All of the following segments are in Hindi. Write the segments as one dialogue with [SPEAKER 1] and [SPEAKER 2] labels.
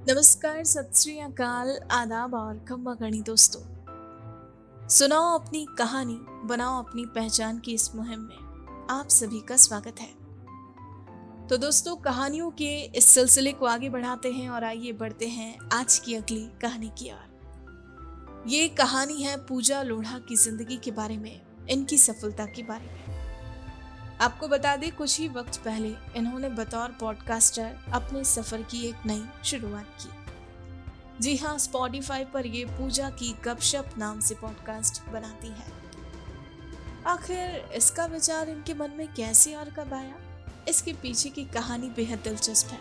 [SPEAKER 1] नमस्कार, सत श्री अकाल, आदाब और खम्मा गणी दोस्तों। सुनाओ अपनी कहानी, बनाओ अपनी पहचान की इस मुहिम में आप सभी का स्वागत है। तो दोस्तों, कहानियों के इस सिलसिले को आगे बढ़ाते हैं और आइए बढ़ते हैं आज की अगली कहानी की ओर। ये कहानी है पूजा लोढ़ा की जिंदगी के बारे में, इनकी सफलता के बारे में। आपको बता दें, कुछ ही वक्त पहले इन्होंने बतौर पॉडकास्टर अपने सफर की एक नई शुरुआत की। जी हाँ, स्पॉटिफाई पर ये पूजा की गपशप नाम से पॉडकास्ट बनाती है। आखिर इसका विचार इनके मन में कैसे और कब आया, इसके पीछे की कहानी बेहद दिलचस्प है।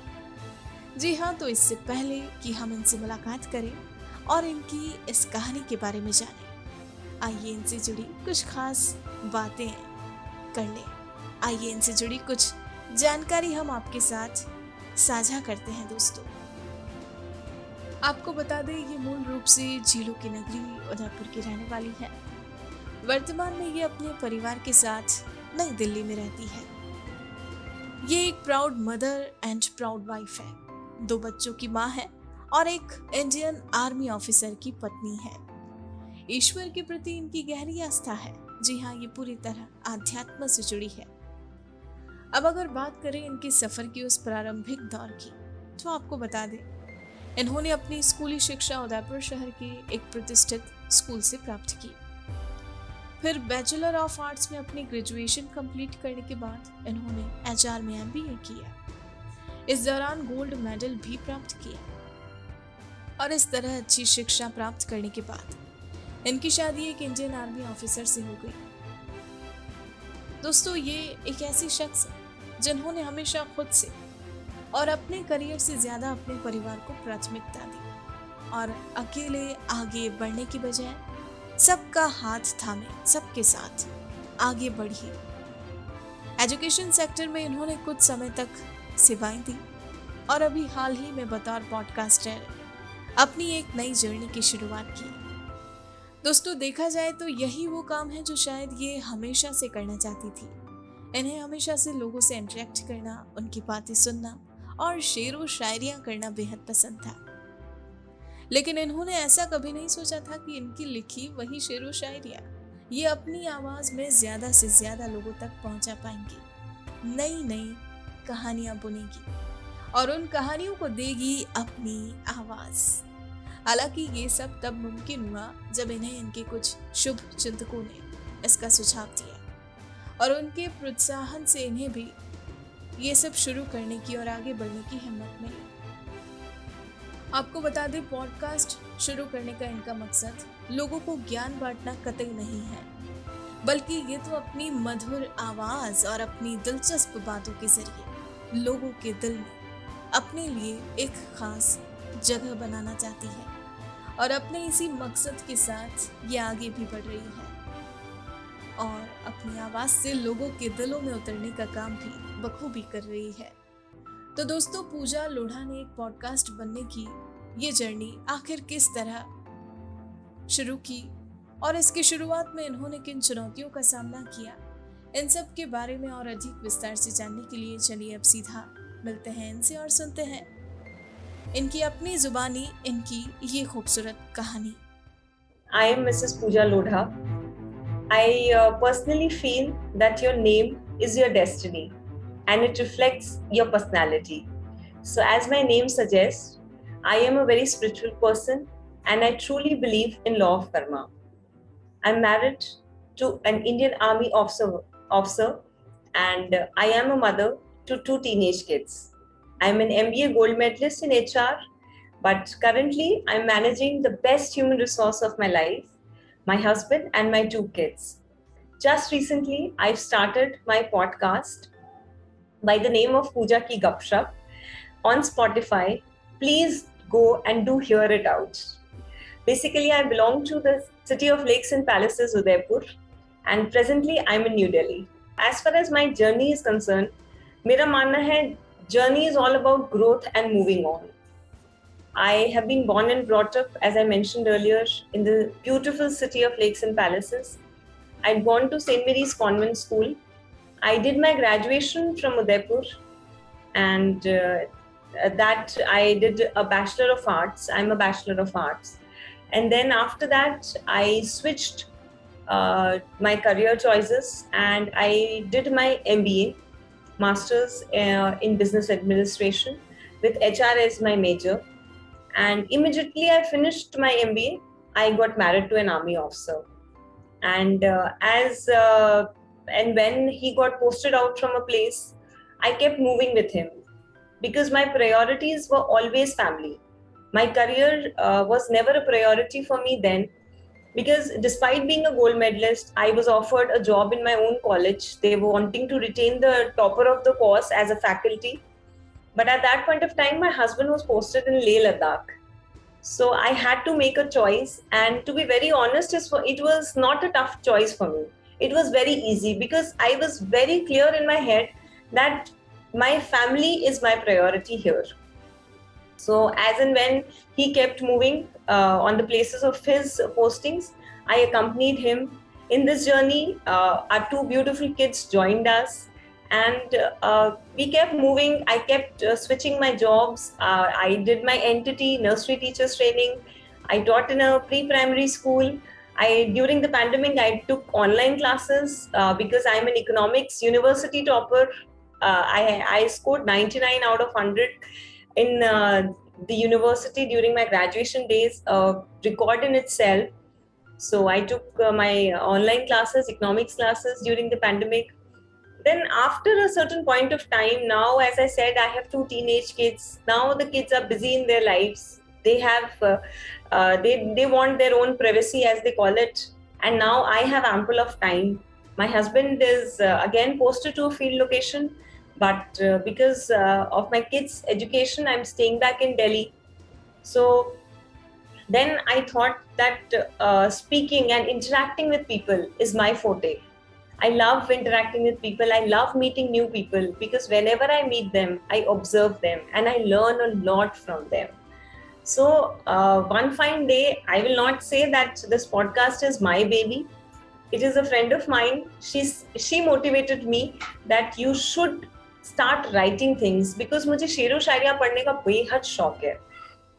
[SPEAKER 1] जी हाँ, तो इससे पहले कि हम इनसे मुलाकात करें और इनकी इस कहानी के बारे में जानें, आइए इनसे जुड़ी कुछ खास बातें कर लें। आइए इनसे जुड़ी कुछ जानकारी हम आपके साथ साझा करते हैं दोस्तों। आपको बता दें, ये मूल रूप से झीलों की नगरी उदयपुर की रहने वाली है। वर्तमान में ये अपने परिवार के साथ नई दिल्ली में रहती है। ये एक proud mother and proud wife है, 2 बच्चों की माँ है और एक इंडियन आर्मी ऑफिसर की पत्नी है। ईश्वर के प्रति इनकी गहरी आस्था है। जी हाँ, ये पूरी तरह आध्यात्म से जुड़ी है। अब अगर बात करें इनके सफर की उस प्रारंभिक दौर की, तो आपको बता दें, इन्होंने अपनी स्कूली शिक्षा उदयपुर शहर के एक प्रतिष्ठित स्कूल से प्राप्त की। फिर बैचलर ऑफ आर्ट्स में अपनी ग्रेजुएशन कंप्लीट करने के बाद इन्होंने एचआर में एमबीए किया। इस दौरान गोल्ड मेडल भी प्राप्त किया और इस तरह अच्छी शिक्षा प्राप्त करने के बाद इनकी शादी एक इंडियन आर्मी ऑफिसर से हो गई। दोस्तों, ये एक ऐसी शख्स है जिन्होंने हमेशा खुद से और अपने करियर से ज्यादा अपने परिवार को प्राथमिकता दी और अकेले आगे बढ़ने की बजाय सबका हाथ थामे सबके साथ आगे बढ़ी। एजुकेशन सेक्टर में इन्होंने कुछ समय तक सेवाएं दी और अभी हाल ही में बतौर पॉडकास्टर अपनी एक नई जर्नी की शुरुआत की। दोस्तों, देखा जाए तो यही वो काम है जो शायद ये हमेशा से करना चाहती थी। इन्हें हमेशा से लोगों से इंटरेक्ट करना, उनकी बातें सुनना और शेरो शायरियां करना बेहद पसंद था। लेकिन इन्होंने ऐसा कभी नहीं सोचा था कि इनकी लिखी वही शेरो शायरियां ये अपनी आवाज में ज्यादा से ज्यादा लोगों तक पहुंचा पाएंगी, नई नई कहानियां बुनेगी और उन कहानियों को देगी अपनी आवाज। हालांकि ये सब तब मुमकिन हुआ जब इन्हें इनके कुछ शुभ चिंतकों ने इसका सुझाव दिया और उनके प्रोत्साहन से इन्हें भी ये सब शुरू करने की और आगे बढ़ने की हिम्मत मिली। आपको बता दें, पॉडकास्ट शुरू करने का इनका मकसद लोगों को ज्ञान बांटना कतई नहीं है, बल्कि ये तो अपनी मधुर आवाज और अपनी दिलचस्प बातों के जरिए लोगों के दिल में अपने लिए एक खास जगह बनाना चाहती है और अपने इसी मकसद के साथ ये आगे भी बढ़ रही है और अपनी आवाज से लोगों के दिलों में उतरने का काम भी बखूबी कर रही है। तो दोस्तों, पूजा लोढ़ा ने एक पॉडकास्ट बनने की ये जर्नी आखिर किस तरह शुरू की और इसकी शुरुआत में इन्होंने किन चुनौतियों का सामना किया, इन सब के बारे में और अधिक विस्तार से जानने के लिए चलिए अब सीधा मिलते हैं इनसे और सुनते हैं इनकी अपनी जुबानी इनकी ये खूबसूरत कहानी।
[SPEAKER 2] I am Mrs. Pooja Lodha. I personally feel that your name is your destiny and it reflects your personality. So, as my name suggests, I am a very spiritual person and I truly believe in law of karma. I'm married to an Indian Army officer and I am a mother to 2 teenage kids. I'm an MBA gold medalist in HR, but currently I'm managing the best human resource of my life, my husband and my 2 kids. Just recently, I've started my podcast by the name of Pooja Ki Gupshup on Spotify. Please go and do hear it out. Basically, I belong to the city of lakes and palaces, Udaipur, and presently I'm in New Delhi. As far as my journey is concerned, मेरा मानना है journey is all about growth and moving on. I have been born and brought up, as I mentioned earlier, in the beautiful city of lakes and palaces. I'd gone to St. Mary's Convent School. I did my graduation from Udaipur and that I did a Bachelor of Arts. I'm a Bachelor of Arts. And then after that, I switched my career choices and I did my MBA, Masters in Business Administration, with HR as my major. And immediately I finished my MBA, I got married to an army officer. And and when he got posted out from a place, I kept moving with him because my priorities were always family. My career was never a priority for me then, because despite being a gold medalist, I was offered a job in my own college. They were wanting to retain the topper of the course as a faculty. But at that point of time, my husband was posted in Leh Ladakh. So I had to make a choice. And to be very honest, it was not a tough choice for me. It was very easy because I was very clear in my head that my family is my priority here. So as and when he kept moving on the places of his postings, I accompanied him in this journey. Our two beautiful kids joined us, and we kept moving. I kept switching my jobs. I did my entity nursery teachers training. I taught in a pre-primary school. During the pandemic, I took online classes because I'm an economics university topper. I scored 99 out of 100 in the university during my graduation days, record in itself. So I took my online classes, economics classes during the pandemic. Then after a certain point of time, now, as I said, I have two teenage kids. Now the kids are busy in their lives. They have, they want their own privacy, as they call it. And now I have ample of time. My husband is again posted to a field location, but because of my kids' education, I'm staying back in Delhi. So then I thought that speaking and interacting with people is my forte. I love interacting with people. I love meeting new people because whenever I meet them, I observe them and I learn a lot from them. So one fine day, I will not say that this podcast is my baby. It is a friend of mine. She motivated me that you should start writing things because मुझे शेरो शायरियाँ पढ़ने का बेहद शौक है.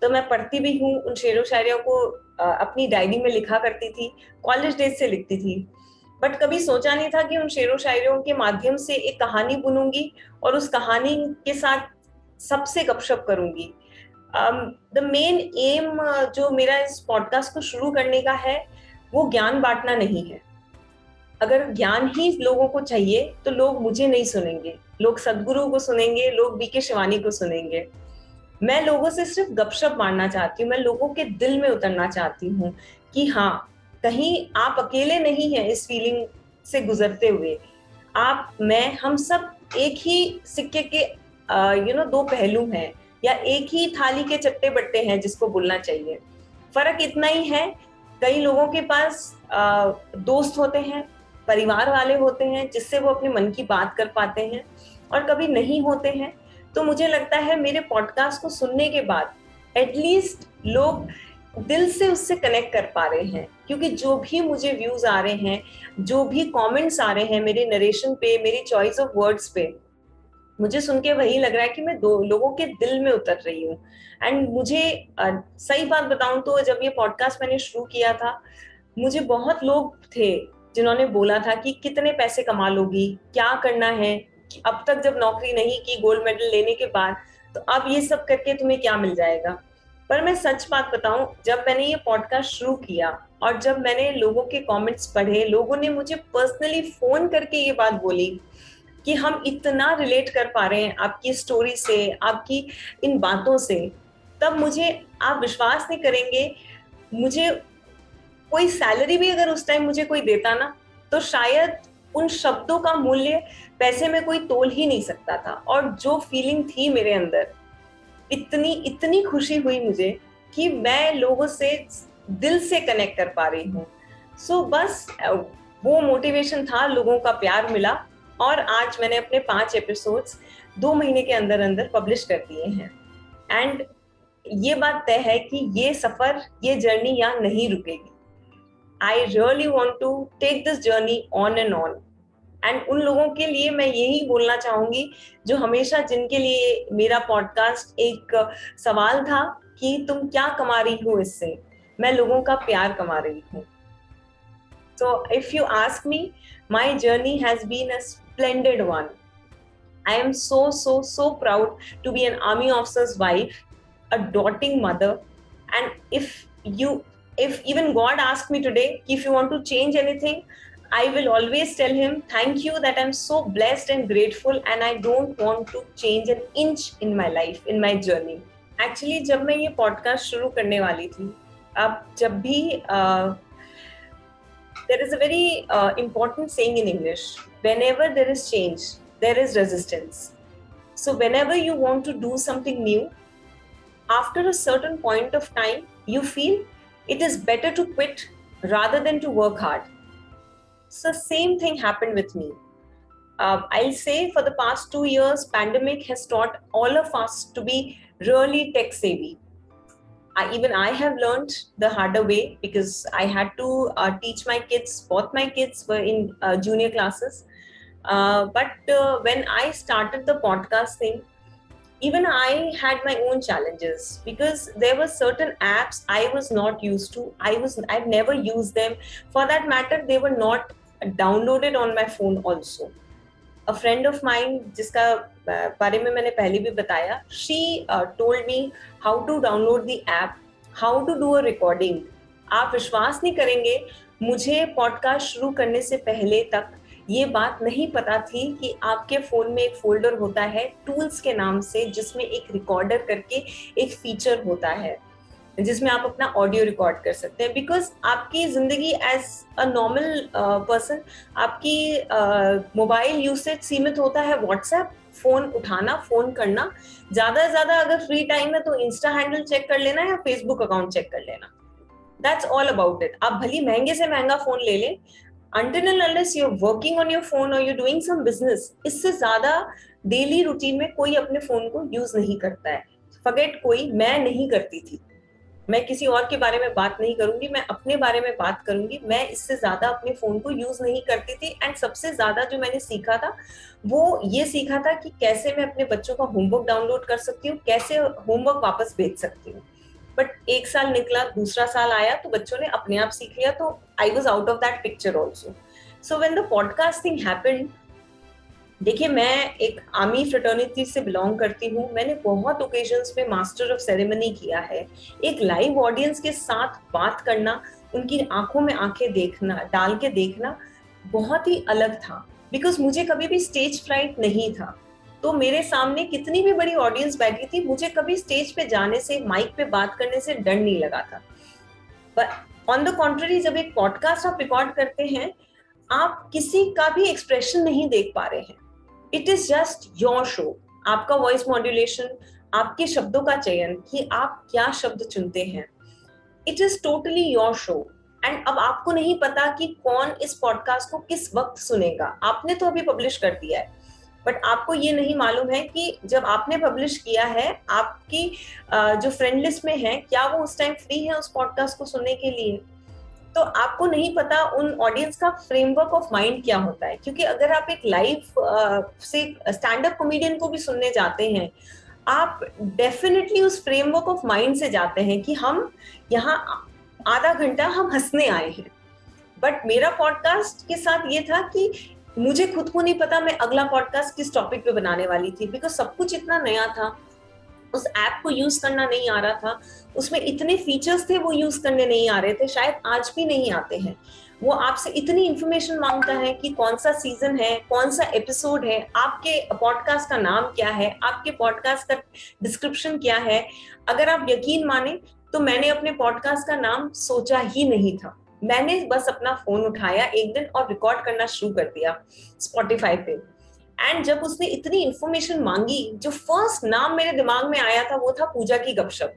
[SPEAKER 2] तो मैं पढ़ती भी हूँ. उन शेरो शायरियों को अपनी डायरी में लिखा करती थी. कॉलेज डेज से लिखती थी. बट कभी सोचा नहीं था कि उन शेरो शायरियों के माध्यम से एक कहानी बुनूंगी और उस कहानी के साथ सबसे गपशप करूंगी. द मेन एम जो मेरा इस पॉडकास्ट को शुरू करने का है वो ज्ञान बांटना नहीं है. अगर ज्ञान ही लोगों को चाहिए तो लोग मुझे नहीं सुनेंगे, लोग सदगुरु को सुनेंगे, लोग बीके शिवानी को सुनेंगे. मैं लोगों से सिर्फ गपशप मारना चाहती हूँ. मैं लोगों के दिल में उतरना चाहती हूँ कि हाँ, कहीं आप अकेले नहीं हैं इस फीलिंग से गुजरते हुए. आप, मैं, हम सब एक ही सिक्के के दो पहलू हैं या एक ही थाली के चट्टे बट्टे हैं जिसको बोलना चाहिए. फर्क इतना ही है, कई लोगों के पास दोस्त होते हैं, परिवार वाले होते हैं जिससे वो अपने मन की बात कर पाते हैं, और कभी नहीं होते हैं. तो मुझे लगता है मेरे पॉडकास्ट को सुनने के बाद एटलीस्ट लोग दिल से उससे कनेक्ट कर पा रहे हैं, क्योंकि जो भी मुझे व्यूज आ रहे हैं, जो भी कमेंट्स आ रहे हैं मेरे नरेशन पे, मेरी चॉइस ऑफ वर्ड्स पे, मुझे सुन के वही लग रहा है कि मैं दो लोगों के दिल में उतर रही हूँ. एंड मुझे सही बात बताऊं तो जब ये पॉडकास्ट मैंने शुरू किया था, मुझे बहुत लोग थे जिन्होंने बोला था कि कितने पैसे कमा लोगी, क्या करना है, कि अब तक जब नौकरी नहीं की गोल्ड मेडल लेने के बाद, तो अब ये सब करके तुम्हें क्या मिल जाएगा. पर मैं सच बात बताऊं, जब मैंने ये पॉडकास्ट शुरू किया और जब मैंने लोगों के कमेंट्स पढ़े, लोगों ने मुझे पर्सनली फोन करके ये बात बोली कि हम इतना रिलेट कर पा रहे हैं आपकी स्टोरी से, आपकी इन बातों से, तब मुझे, आप विश्वास नहीं करेंगे, मुझे कोई सैलरी भी अगर उस टाइम मुझे कोई देता ना, तो शायद उन शब्दों का मूल्य पैसे में कोई तोल ही नहीं सकता था. और जो फीलिंग थी मेरे अंदर, इतनी इतनी खुशी हुई मुझे कि मैं लोगों से दिल से कनेक्ट कर पा रही हूँ. सो बस वो मोटिवेशन था, लोगों का प्यार मिला, और आज मैंने अपने 5 एपिसोड्स 2 महीने के अंदर अंदर पब्लिश कर दिए हैं. एंड ये बात तय है कि ये सफर, ये जर्नी यहाँ नहीं रुकेगी. I really want to take this journey on and on. And उन लोगों के लिए मैं यही बोलना चाहूंगी जो हमेशा, जिनके लिए मेरा पॉडकास्ट एक सवाल था कि तुम क्या कमा रही हो इससे, मैं लोगों का प्यार कमा रही हूँ. So if you ask me, my journey has been a splendid one. I am so proud to be an army officer's wife, a doting mother. And if even God asked me today, if you want to change anything, I will always tell him, thank you that I'm so blessed and grateful, and I don't want to change an inch in my life, in my journey. Actually, जब मैं ये podcast शुरू करने वाली थी, अब जब भी there is a very important saying in English: whenever there is change, there is resistance. So whenever you want to do something new, after a certain point of time, you feel it is better to quit rather than to work hard. So same thing happened with me. I'll say for the past 2 years, pandemic has taught all of us to be really tech savvy. Even I have learned the harder way, because I had to teach my kids. Both my kids were in junior classes. But when I started the podcast thing, even I had my own challenges, because there were certain apps I was not used to. I've never used them. For that matter, they were not downloaded on my phone also. A friend of mine, जिसका बारे में मैंने पहले भी बताया, she told me how to download the app, how to do a recording. आप विश्वास नहीं करेंगे, मुझे पॉडकास्ट शुरू करने से पहले तक ये बात नहीं पता थी कि आपके फोन में एक फोल्डर होता है टूल्स के नाम से, जिसमें एक रिकॉर्डर करके एक फीचर होता है जिसमें आप अपना ऑडियो रिकॉर्ड कर सकते हैं. बिकॉज आपकी जिंदगी एज अ नॉर्मल पर्सन, आपकी मोबाइल यूसेज सीमित होता है व्हाट्सएप, फोन उठाना, फोन करना, ज्यादा से ज्यादा अगर फ्री टाइम है तो इंस्टा हैंडल चेक कर लेना या फेसबुक अकाउंट चेक कर लेना. That's all about it. आप भली महंगे से महंगा फोन ले लें, until and unless you're working on your phone or you're doing some business, इससे ज्यादा डेली रूटीन में कोई अपने फोन को यूज नहीं करता है. फॉरगेट कोई, मैं नहीं करती थी. मैं किसी और के बारे में बात नहीं करूंगी, मैं अपने बारे में बात करूंगी. मैं इससे ज्यादा अपने फोन को यूज नहीं करती थी. एंड सबसे ज्यादा जो मैंने सीखा था वो ये सीखा था कि कैसे मैं अपने बच्चों का होमवर्क डाउनलोड कर सकती हूँ, कैसे होमवर्क वापस भेज सकती हूँ. बट 1 साल निकला, दूसरा साल आया तो बच्चों ने अपने आप सीख लिया, तो I was out of that picture also. So when the podcasting happened, देखिए मैं एक आर्मी फ्रेटर्निटी से बिलोंग करती हूँ. मैंने बहुत ओकेजन्स में मास्टर ऑफ सेरेमनी किया है. एक लाइव ऑडियंस के साथ बात करना, उनकी आंखों में आंखें देखना, डाल के देखना बहुत ही अलग था. बिकॉज मुझे कभी भी स्टेज फ्राइट नहीं था. तो मेरे सामने कितनी भी बड़ी ऑडियंस बैठी थी, मुझे कभी स्टेज पे जाने से, माइक पे बात करने से डर नहीं लगा था. बट ऑन द कॉन्ट्ररी, जब एक पॉडकास्ट आप रिकॉर्ड करते हैं, आप किसी का भी एक्सप्रेशन नहीं देख पा रहे हैं. It is just your show. आपका वॉइस मॉड्यूलेशन, आपके शब्दों का चयन, कि आप क्या शब्द चुनते हैं, it is totally your show. And अब आपको नहीं पता कि कौन इस पॉडकास्ट को किस वक्त सुनेगा. आपने तो अभी पब्लिश कर दिया है, बट आपको ये नहीं मालूम है कि जब आपने पब्लिश किया है, आपकी जो फ्रेंड लिस्ट में है, क्या वो उस टाइम फ्री है उस पॉडकास्ट को सुनने के लिए. तो आपको नहीं पता उन ऑडियंस का फ्रेमवर्क ऑफ माइंड क्या होता है. क्योंकि अगर आप एक लाइव से स्टैंड अप कॉमेडियन को भी सुनने जाते हैं, आप डेफिनेटली उस फ्रेमवर्क ऑफ माइंड से जाते हैं कि हम यहाँ आधा घंटा हम हंसने आए हैं. बट मेरा पॉडकास्ट के साथ ये था कि मुझे खुद को नहीं पता मैं अगला पॉडकास्ट किस टॉपिक पे बनाने वाली थी. बिकॉज सब कुछ इतना नया था, उस ऐप को यूज करना नहीं आ रहा था, उसमें इतने फीचर्स थे वो यूज करने नहीं आ रहे थे, शायद आज भी नहीं आते हैं. वो आपसे इतनी इंफॉर्मेशन मांगता है कि कौन सा सीजन है, कौन सा एपिसोड है, आपके पॉडकास्ट का नाम क्या है, आपके पॉडकास्ट का डिस्क्रिप्शन क्या है. अगर आप यकीन माने तो मैंने अपने पॉडकास्ट का नाम सोचा ही नहीं था. मैंने बस अपना फोन उठाया एक दिन और रिकॉर्ड करना शुरू कर दिया स्पॉटिफाई पे. एंड जब उसने इतनी इंफॉर्मेशन मांगी, जो फर्स्ट नाम मेरे दिमाग में आया था वो था पूजा की गपशप.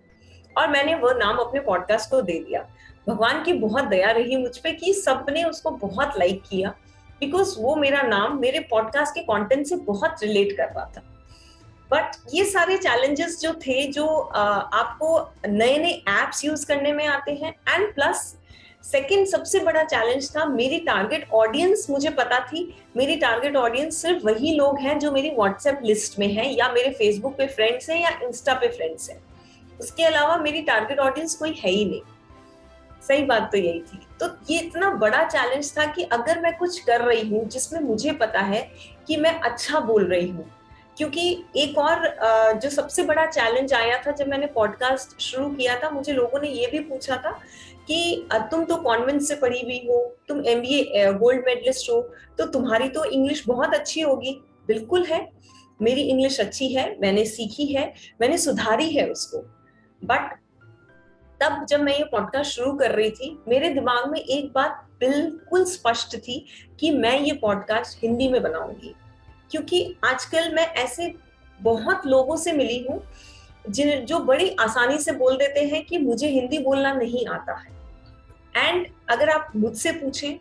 [SPEAKER 2] और मैंने वो नाम अपने पॉडकास्ट को दे दिया. भगवान की बहुत दया रही मुझ पे कि सबने उसको बहुत लाइक किया, बिकॉज वो मेरा नाम मेरे पॉडकास्ट के कंटेंट से बहुत रिलेट कर रहा था. बट ये सारे चैलेंजेस जो थे, जो आपको नए नए एप्स यूज करने में आते हैं, एंड प्लस सेकंड सबसे बड़ा चैलेंज था, मेरी टारगेट ऑडियंस मुझे पता थी, मेरी टारगेट ऑडियंस सिर्फ वही लोग हैं जो मेरी व्हाट्सएप लिस्ट में हैं या मेरे फेसबुक पे फ्रेंड्स हैं या इंस्टा पे फ्रेंड्स हैं। उसके अलावा मेरी टारगेट ऑडियंस कोई है ही नहीं। सही बात तो यही थी। तो ये इतना बड़ा चैलेंज था कि अगर मैं कुछ कर रही हूँ जिसमें मुझे पता है कि मैं अच्छा बोल रही हूँ, क्योंकि एक और जो सबसे बड़ा चैलेंज आया था जब मैंने पॉडकास्ट शुरू किया था, मुझे लोगों ने ये भी पूछा था कि तुम तो कॉन्वेंट से पढ़ी हुई हो, तुम एमबीए गोल्ड मेडलिस्ट हो, तो तुम्हारी तो इंग्लिश बहुत अच्छी होगी। बिल्कुल है, मेरी इंग्लिश अच्छी है, मैंने सीखी है, मैंने सुधारी है उसको। बट तब जब मैं ये पॉडकास्ट शुरू कर रही थी, मेरे दिमाग में एक बात बिल्कुल स्पष्ट थी कि मैं ये पॉडकास्ट हिंदी में बनाऊंगी, क्योंकि आजकल मैं ऐसे बहुत लोगों से मिली हूँ जिन जो बड़ी आसानी से बोल देते हैं कि मुझे हिंदी बोलना नहीं आता है। एंड अगर आप मुझसे पूछें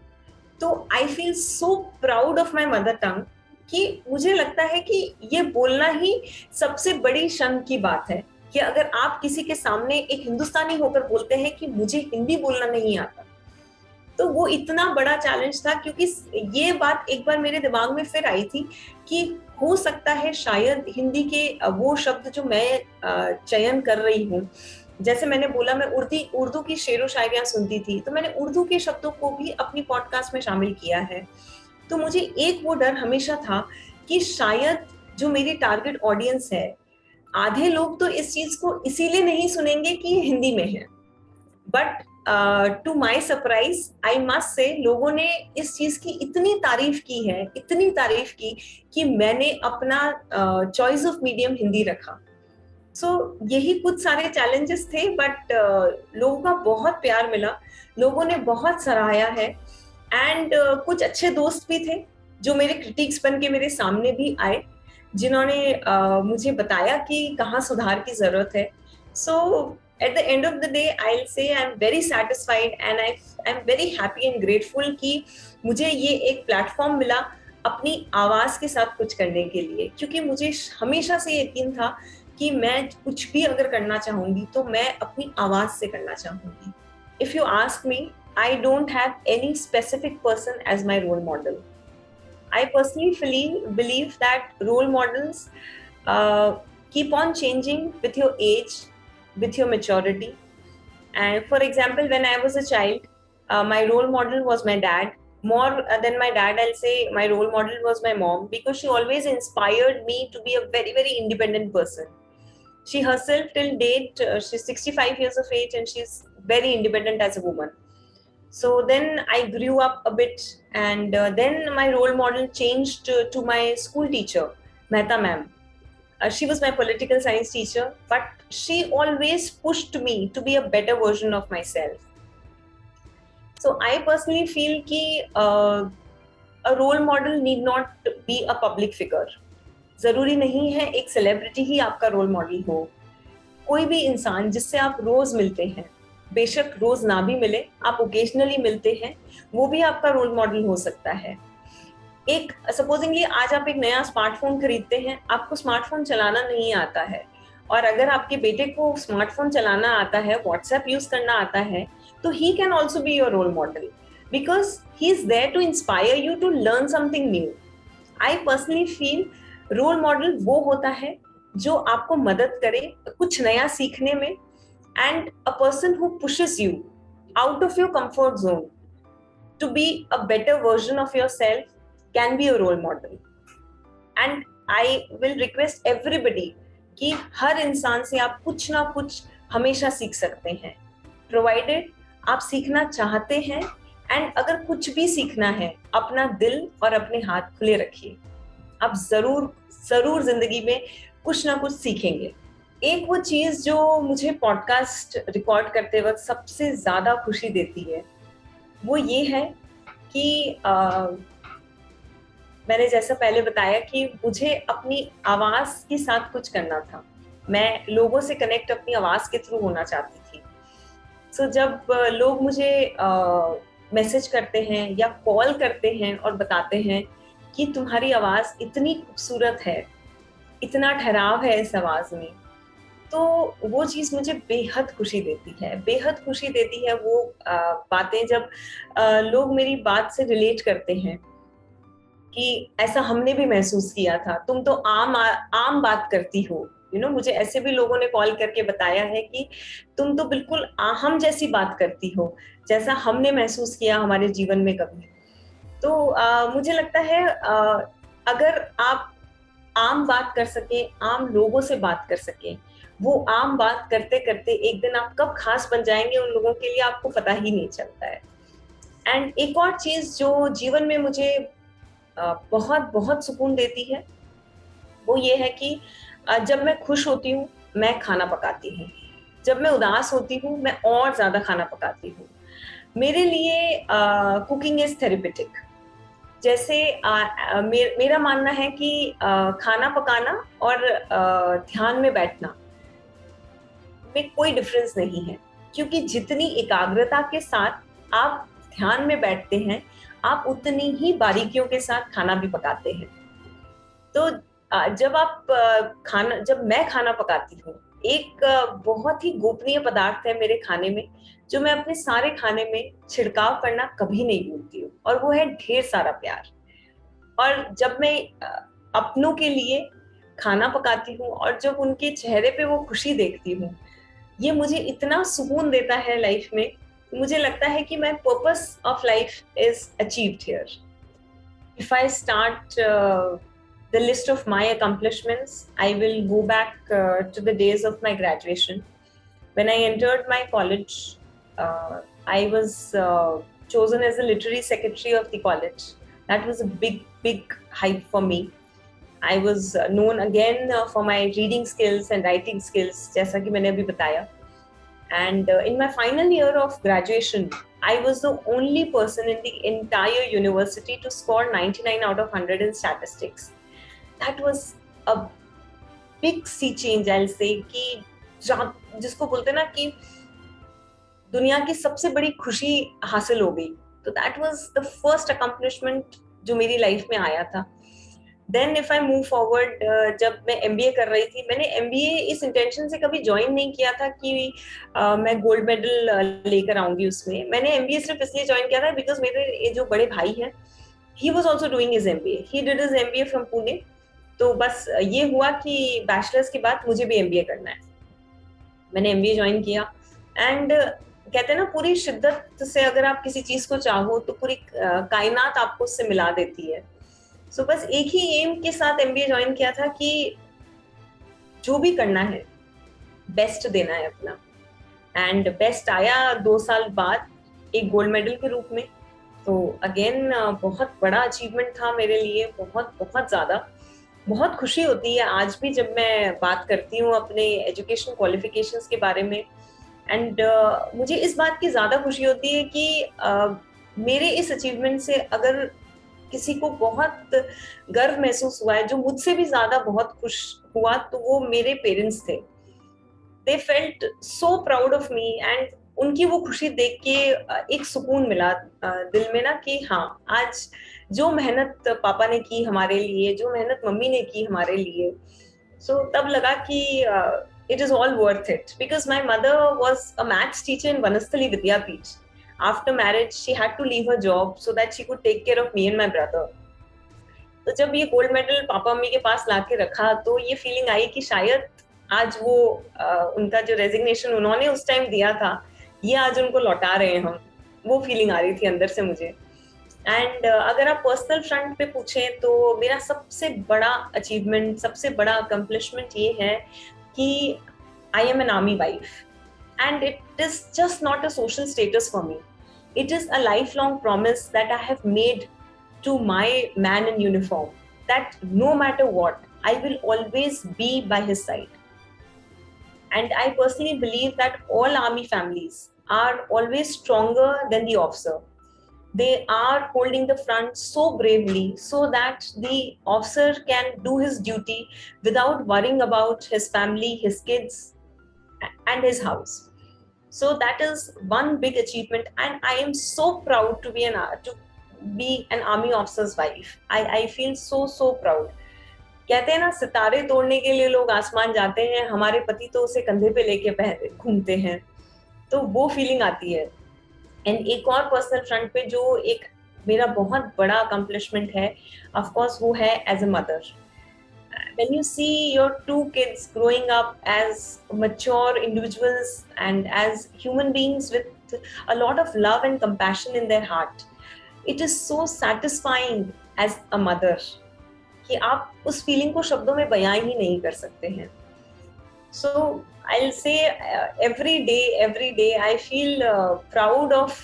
[SPEAKER 2] तो I feel so proud of my mother tongue कि मुझे लगता है कि ये बोलना ही सबसे बड़ी शर्म की बात है कि अगर आप किसी के सामने एक हिंदुस्तानी होकर बोलते हैं कि मुझे हिंदी बोलना नहीं आता, तो वो इतना बड़ा चैलेंज था। क्योंकि ये बात एक बार मेरे दिमाग में फिर आई थी कि हो सकता है शायद हिंदी के वो शब्द जो मैं चयन कर रही हूँ, जैसे मैंने बोला मैं उर्दू की शेरो शायरियां सुनती थी, तो मैंने उर्दू के शब्दों को भी अपनी पॉडकास्ट में शामिल किया है। तो मुझे एक वो डर हमेशा था कि शायद जो मेरी टारगेट ऑडियंस है, आधे लोग तो इस चीज को इसीलिए नहीं सुनेंगे कि ये हिंदी में है, but to my surprise I must say लोगों ने इस चीज की इतनी तारीफ की है, इतनी तारीफ की कि मैंने अपना चॉइस ऑफ मीडियम हिंदी रखा। सो यही कुछ सारे चैलेंजेस थे, बट लोगों का बहुत प्यार मिला, लोगों ने बहुत सराहाया है। एंड कुछ अच्छे दोस्त भी थे जो मेरे क्रिटिक्स बन के मेरे सामने भी आए, जिन्होंने मुझे बताया कि कहाँ सुधार की जरूरत है। सो at the end of the day I'll say I'm very satisfied and I'm very happy and grateful कि मुझे ये एक प्लेटफॉर्म मिला अपनी आवाज के साथ कुछ करने के लिए, क्योंकि मुझे हमेशा से यकीन था कि मैं कुछ भी अगर करना चाहूंगी तो मैं अपनी आवाज से करना चाहूंगी। If you ask me, I don't have any specific person as my role model. I personally believe that role models keep on changing with your age, with your maturity. And for example, when I was a child, my role model was my dad. More than my dad, I'll say my role model was my mom, because she always inspired me to be a very, very independent person. She herself till date, she's 65 years of age and she's very independent as a woman. So then I grew up a bit, and then my role model changed to my school teacher, Mehta ma'am. She was my political science teacher, but she always pushed me to be a better version of myself. So I personally feel that a role model need not be a public figure. जरूरी नहीं है एक सेलिब्रिटी ही आपका रोल मॉडल हो। कोई भी इंसान जिससे आप रोज मिलते हैं, बेशक रोज ना भी मिले, आप ओकेजनली मिलते हैं, वो भी आपका रोल मॉडल हो सकता है। एक सपोजिंगली आज आप एक नया स्मार्टफोन खरीदते हैं, आपको स्मार्टफोन चलाना नहीं आता है, और अगर आपके बेटे को स्मार्टफोन चलाना आता है, व्हाट्सएप यूज करना आता है, तो he can also be your role model, because he is there to inspire you to learn something new. I personally feel role model वो होता है जो आपको मदद करे कुछ नया सीखने में, and a person who pushes you out of your comfort zone to be a better version of yourself can be a role model. And I will request everybody कि हर इंसान से आप कुछ ना कुछ हमेशा सीख सकते हैं, provided आप सीखना चाहते हैं। एंड अगर कुछ भी सीखना है, अपना दिल और अपने हाथ खुले रखिए, आप जरूर जिंदगी में कुछ ना कुछ सीखेंगे। एक वो चीज जो मुझे पॉडकास्ट रिकॉर्ड करते वक्त सबसे ज्यादा खुशी देती है, वो ये है कि मैंने जैसा पहले बताया कि मुझे अपनी आवाज के साथ कुछ करना था, मैं लोगों से कनेक्ट अपनी आवाज के थ्रू होना चाहती थी। सो जब लोग मुझे मैसेज करते हैं या कॉल करते हैं और बताते हैं कि तुम्हारी आवाज इतनी खूबसूरत है, इतना ठहराव है इस आवाज में, तो वो चीज मुझे बेहद खुशी देती है, बेहद खुशी देती है वो बातें जब लोग मेरी बात से रिलेट करते हैं कि ऐसा हमने भी महसूस किया था, तुम तो आम बात करती हो। मुझे ऐसे भी लोगों ने कॉल करके बताया है कि तुम तो बिल्कुल हम जैसी बात करती हो, जैसा हमने महसूस किया हमारे जीवन में कभी। तो मुझे लगता है अगर आप आम बात कर सके, आम लोगों से बात कर सके, वो आम बात करते करते एक दिन आप कब खास बन जाएंगे उन लोगों के लिए आपको पता ही नहीं चलता है। एंड एक और चीज जो जीवन में मुझे बहुत बहुत सुकून देती है वो ये है कि जब मैं खुश होती हूँ मैं खाना पकाती हूँ, जब मैं उदास होती हूँ मैं और ज्यादा खाना पकाती हूँ। मेरे लिए कुकिंग इज थेरेपेटिक। जैसे मेरा मानना है कि खाना पकाना और ध्यान में बैठना में कोई डिफरेंस नहीं है, क्योंकि जितनी एकाग्रता के साथ आप ध्यान में बैठते हैं आप उतनी ही बारीकियों के साथ खाना भी पकाते हैं। तो जब मैं खाना पकाती हूँ, एक बहुत ही गोपनीय पदार्थ है मेरे खाने में जो मैं अपने सारे खाने में छिड़काव करना कभी नहीं भूलती हूँ, और वो है ढेर सारा प्यार। और जब मैं अपनों के लिए खाना पकाती हूँ और जब उनके चेहरे पे वो खुशी देखती हूँ, ये मुझे इतना सुकून देता है लाइफ में। मुझे लगता है कि my purpose of life is achieved here. If I start the list of my accomplishments, I will go back to the days of my graduation. When I entered my college, I was chosen as a literary secretary of the college. That was a big, big hype for me. I was known again for my reading skills and writing skills, जैसा कि मैंने अभी बताया. And in my final year of graduation, I was the only person in the entire university to score 99 out of 100 in statistics. That was a big sea change, I'll say, कि जिसको बोलते ना कि दुनिया की सबसे बड़ी खुशी हासिल हो गई। तो that was the first accomplishment जो मेरी लाइफ में आया था। Then if I move forward, जब मैं MBA कर रही थी, मैंने MBA इस इंटेंशन से कभी ज्वाइन नहीं किया था कि मैं गोल्ड मेडल लेकर आऊंगी उसमें। मैंने MBA सिर्फ इसलिए ज्वाइन किया था बिकॉज मेरे जो बड़े भाई हैं, he was also doing his MBA. He did his MBA from Pune. तो बस ये हुआ कि बैचलर्स के बाद मुझे भी MBA करना है। मैंने MBA ज्वाइन किया एंड कहते हैं ना, पूरी शिद्दत से अगर आप किसी चीज को चाहो तो पूरी कायनात आपको उससे मिला देती है। सो बस एक ही एम के साथ MBA ज्वाइन किया था कि जो भी करना है बेस्ट देना है अपना। एंड बेस्ट आया 2 साल बाद एक गोल्ड मेडल के रूप में। तो अगेन बहुत बड़ा अचीवमेंट था मेरे लिए, बहुत बहुत ज्यादा। बहुत खुशी होती है आज भी जब मैं बात करती हूँ अपने एजुकेशन क्वालिफिकेशंस के बारे में। एंड मुझे इस बात की ज्यादा खुशी होती है कि मेरे इस अचीवमेंट से अगर किसी को बहुत गर्व महसूस हुआ है, जो मुझसे भी ज्यादा बहुत खुश हुआ, तो वो मेरे पेरेंट्स थे। They felt so proud of me and उनकी वो खुशी देख के एक सुकून मिला दिल में ना कि हाँ, आज जो मेहनत पापा ने की हमारे लिए, जो मेहनत मम्मी ने की हमारे लिए, सो तब लगा कि it is all worth it, because my mother was a maths teacher in Vanasthali Vidyapeeth. After marriage she had to leave her job so that she could take care of me and my brother. तो जब ये गोल्ड मेडल पापा मम्मी के पास लाके रखा तो ये फीलिंग आई कि शायद आज वो उनका जो रेजिग्नेशन उन्होंने उस टाइम दिया था, ये आज उनको लौटा रहे हैं हम। वो फीलिंग आ रही थी अंदर से मुझे। एंड अगर आप पर्सनल फ्रंट पे पूछें तो मेरा सबसे बड़ा अचीवमेंट, सबसे बड़ा अकम्पलिशमेंट ये है कि I am an army wife, and it is just not a social status for me. It is a lifelong promise that I have made to my man in uniform, that no matter what, I will always be by his side. And I personally believe that all army families are always stronger than the officer. They are holding the front so bravely so that the officer can do his duty without worrying about his family, his kids, and his house. So that is one big achievement, and I am so proud to be an army officer's wife. I feel so proud कहते हैं ना, सितारे तोड़ने के लिए लोग आसमान जाते हैं, हमारे पति तो उसे कंधे पे लेके घूमते हैं, तो वो फीलिंग आती है। एंड एक और पर्सनल फ्रंट पे जो एक मेरा बहुत बड़ा अकम्पलिशमेंट है, ऑफ कोर्स, वो है as a mother. When you see your two kids growing up as mature individuals and as human beings with a lot of love and compassion in their heart, it is so satisfying as a mother कि आप उस फीलिंग को शब्दों में बयां ही नहीं कर सकते हैं. So I'll say every day I feel proud of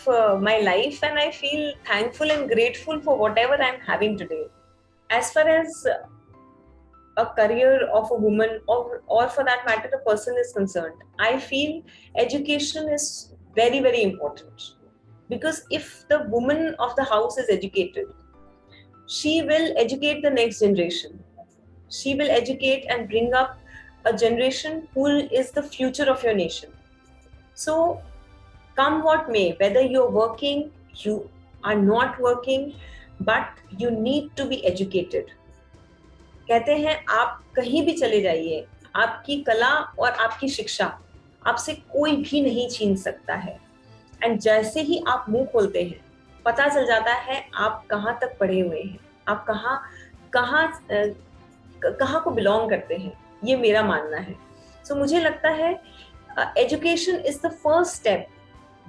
[SPEAKER 2] my life, and I feel thankful and grateful for whatever I'm having today. As far as a career of a woman, or for that matter a person is concerned, I feel education is very, very important. Because if the woman of the house is educated, she will educate the next generation. She will educate and bring up a generation who is the future of your nation. So come what may, whether you're working, you are not working, but you need to be educated. कहते हैं आप कहीं भी चले जाइए, आपकी कला और आपकी शिक्षा आपसे कोई भी नहीं छीन सकता है. एंड जैसे ही आप मुंह खोलते हैं, पता चल जाता है आप कहाँ तक पढ़े हुए हैं, आप कहाँ को बिलोंग करते हैं. ये मेरा मानना है. सो मुझे लगता है education is the first step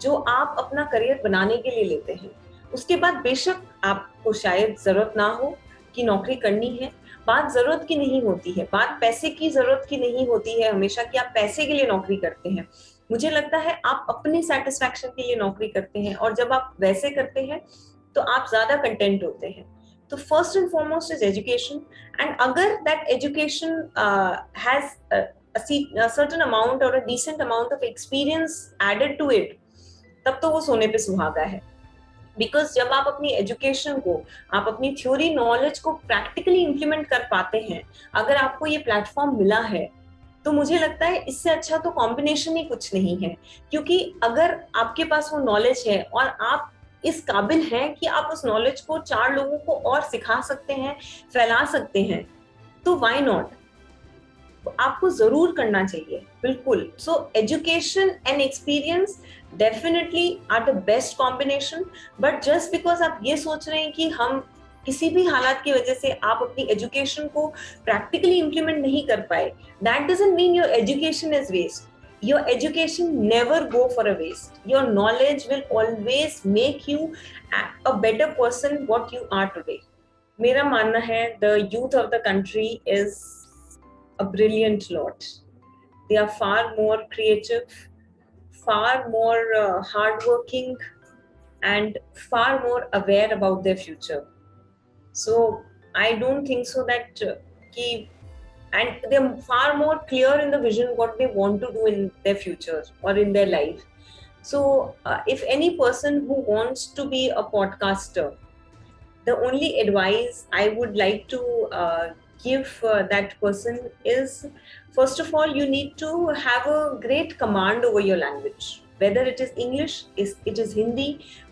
[SPEAKER 2] जो आप अपना करियर बनाने के लिए लेते हैं. उसके बाद बेशक आपको शायद जरूरत ना हो कि नौकरी करनी है, बात जरूरत की नहीं होती है, बात पैसे की जरूरत की नहीं होती है हमेशा कि आप पैसे के लिए नौकरी करते हैं. मुझे लगता है आप अपनी सेटिस्फैक्शन के लिए नौकरी करते हैं, और जब आप वैसे करते हैं तो आप ज्यादा कंटेंट होते हैं. तो first and foremost is education. And अगर that education has a certain amount or a decent amount of experience added to it, तब तो वो सोने पे सुहागा है. बिकॉज जब आप अपनी एजुकेशन को, आप अपनी थ्योरी नॉलेज को प्रैक्टिकली इंप्लीमेंट कर पाते हैं, अगर आपको ये प्लेटफॉर्म मिला है, तो मुझे लगता है इससे अच्छा तो कॉम्बिनेशन ही कुछ नहीं है. क्योंकि अगर आपके पास वो नॉलेज है और आप इस काबिल हैं कि आप उस नॉलेज को 4 लोगों को और सिखा सकते हैं, फैला सकते हैं, तो व्हाई नॉट. आपको जरूर करना चाहिए, बिल्कुल. So education and experience definitely are the best combination. But just because आप ये सोच रहे हैं कि हम किसी भी हालात की वजह से आप अपनी एजुकेशन को प्रैक्टिकली इंप्लीमेंट नहीं कर पाए, that doesn't mean your education is waste. Your education never go for a waste. Your knowledge will always make you a better person what you are today. मेरा मानना है the youth of the country is a brilliant lot. They are far more creative, far more hardworking, and far more aware about their future. So I don't think so that and they're far more clear in the vision what they want to do in their future or in their life. So if any person who wants to be a podcaster, the only advice I would like to give that person is, first of all, you need to have a great command over your language, whether it is English, it is Hindi,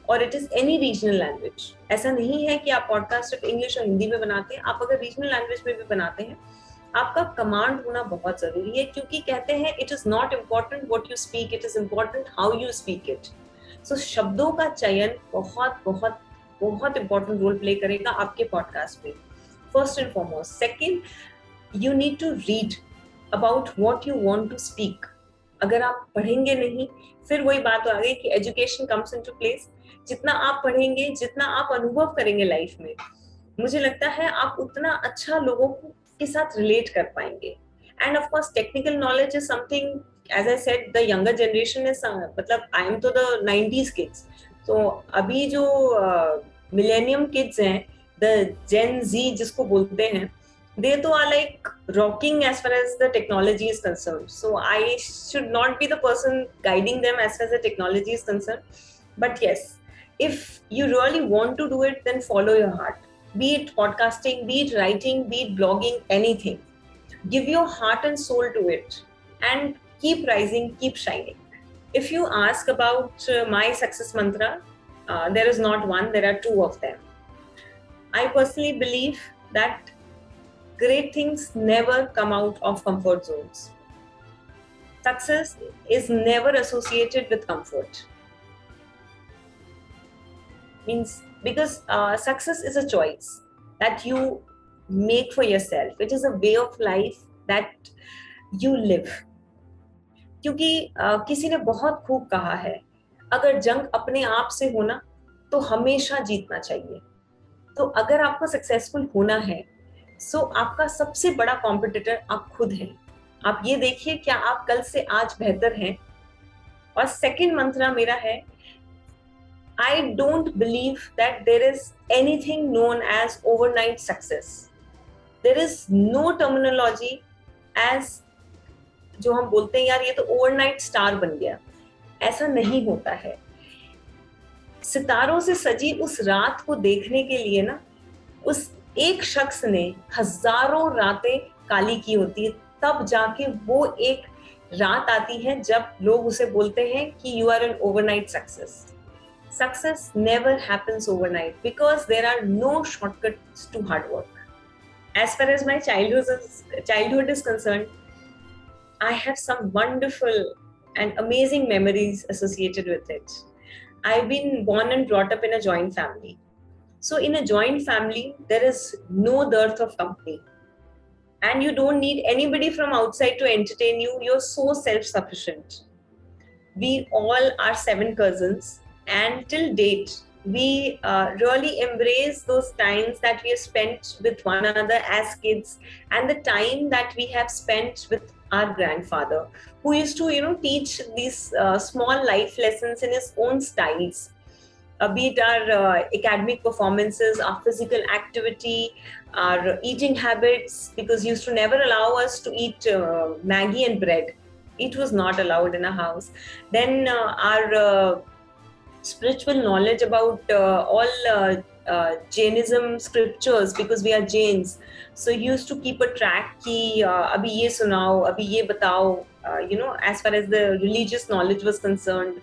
[SPEAKER 2] और it is any regional language. ऐसा नहीं है कि आप पॉडकास्ट सिर्फ इंग्लिश और हिंदी में बनाते हैं. आप अगर रीजनल लैंग्वेज में भी बनाते हैं, आपका कमांड होना बहुत जरूरी है. क्योंकि कहते हैं it is not important what you speak, it is important how you speak it. So शब्दों का चयन बहुत बहुत बहुत इंपॉर्टेंट रोल प्ले करेगा आपके पॉडकास्ट में, first and foremost. Second, you need to read about what you want to speak. अगर आप पढ़ेंगे नहीं, फिर वही बात आ गई कि एजुकेशन कम्स इनटू प्लेस. जितना आप पढ़ेंगे, जितना आप अनुभव करेंगे लाइफ में, मुझे लगता है आप उतना अच्छा लोगों के साथ रिलेट कर पाएंगे. And of course technical knowledge is something, as I said, the younger generation is, मतलब आई एम तो द 90s किड्स. तो अभी जो मिलेनियम किड्स हैं, द जेन जी जिसको बोलते हैं, they too are like rocking as far as the technology is concerned. So I should not be the person guiding them as far as the technology is concerned. But yes, if you really want to do it, then follow your heart. Be it podcasting, be it writing, be it blogging, anything. Give your heart and soul to it and keep rising, keep shining. If you ask about my success mantra, there is not one, there are two of them. I personally believe that great things never come out of comfort zones. Success is never associated with comfort. Means because success is a choice that you make for yourself. It is a way of life that you live. क्योंकि किसी ने बहुत खूब कहा है, अगर जंग अपने आप से होना तो हमेशा जीतना चाहिए. तो अगर आपको सक्सेसफुल होना है, सो आपका सबसे बड़ा कॉम्पिटिटर आप खुद हैं. आप ये देखिए क्या आप कल से आज बेहतर हैं. और सेकंड मंत्रा मेरा है, I don't believe that there is anything known as overnight success. There is no terminology as जो हम बोलते हैं यार ये तो ओवरनाइट स्टार बन गया. ऐसा नहीं होता है. सितारों से सजी उस रात को देखने के लिए ना, उस एक शख्स ने हजारों रातें काली की होती है, तब जाके वो एक रात आती है जब लोग उसे बोलते हैं कि you are an overnight success. Success never happens overnight because there are no shortcuts to hard work. As far as my childhood is concerned, I have some wonderful and amazing memories associated with it. I've been born and brought up in a joint family. So in a joint family, there is no dearth of company. And you don't need anybody from outside to entertain you. You're so self-sufficient. We all are 7 cousins. And till date, we really embrace those times that we have spent with one another as kids, and the time that we have spent with our grandfather, who used to, teach these small life lessons in his own styles. Be it our academic performances, our physical activity, our eating habits, because he used to never allow us to eat Maggie and bread. It was not allowed in a house. Then our spiritual knowledge about all Jainism scriptures, because we are Jains. So he used to keep a track ki abhi ye sunao, abhi ye batao, as far as the religious knowledge was concerned.